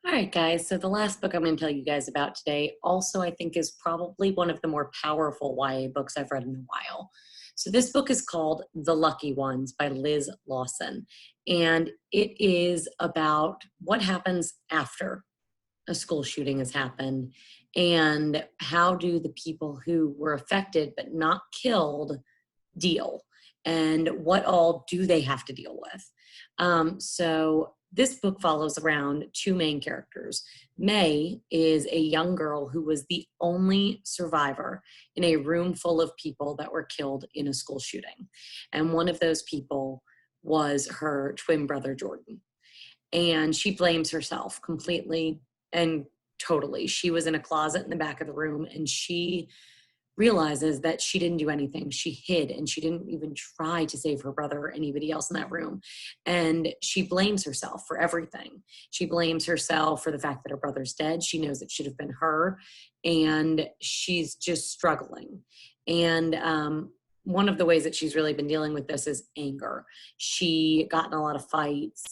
All right, guys. So the last book I'm going to tell you guys about today also, I think, is probably one of the more powerful YA books I've read in a while. So this book is called The Lucky Ones by Liz Lawson. And it is about what happens after a school shooting has happened and how do the people who were affected but not killed deal, and what all do they have to deal with. So this book follows around two main characters. May is a young girl who was the only survivor in a room full of people that were killed in a school shooting. And one of those people was her twin brother, Jordan. And she blames herself completely and totally. She was in a closet in the back of the room, and she realizes that she didn't do anything. She hid, and she didn't even try to save her brother or anybody else in that room. And she blames herself for everything. She blames herself for the fact that her brother's dead. She knows it should have been her, and she's just struggling. And one of the ways that she's really been dealing with this is anger. She got in a lot of fights.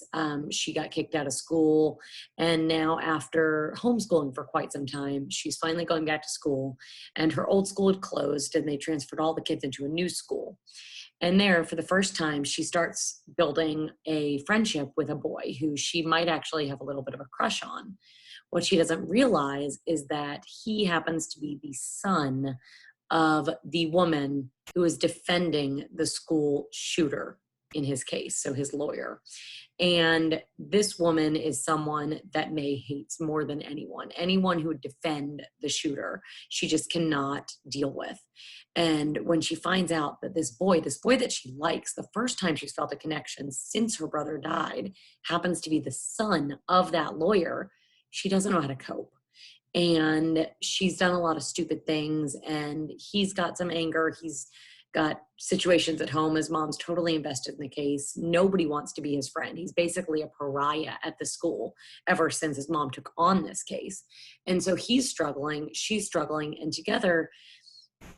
She got kicked out of school. And now, after homeschooling for quite some time, she's finally going back to school. And her old school had closed, and they transferred all the kids into a new school. And there, for the first time, she starts building a friendship with a boy who she might actually have a little bit of a crush on. What she doesn't realize is that he happens to be the son of the woman who is defending the school shooter in his case, so his lawyer. And this woman is someone that May hates more than anyone. Anyone who would defend the shooter, she just cannot deal with. And when she finds out that this boy that she likes, the first time she's felt a connection since her brother died, happens to be the son of that lawyer, she doesn't know how to cope. And she's done a lot of stupid things, and he's got some anger. He's got situations at home. His mom's totally invested in the case. Nobody wants to be his friend. He's basically a pariah at the school ever since his mom took on this case. And so he's struggling, she's struggling, and together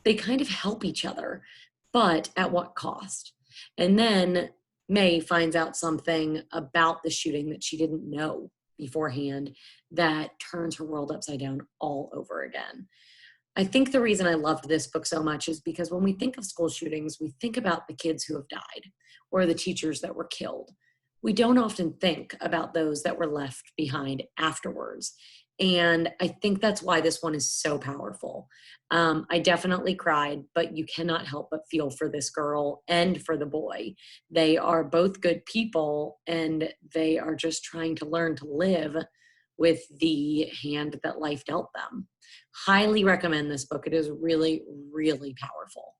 they kind of help each other, but at what cost? And then May finds out something about the shooting that she didn't know beforehand that turns her world upside down all over again. I think the reason I loved this book so much is because when we think of school shootings, we think about the kids who have died or the teachers that were killed. We don't often think about those that were left behind afterwards. And I think that's why this one is so powerful. I definitely cried, but you cannot help but feel for this girl and for the boy. They are both good people, and they are just trying to learn to live with the hand that life dealt them. Highly recommend this book. It is really, really powerful.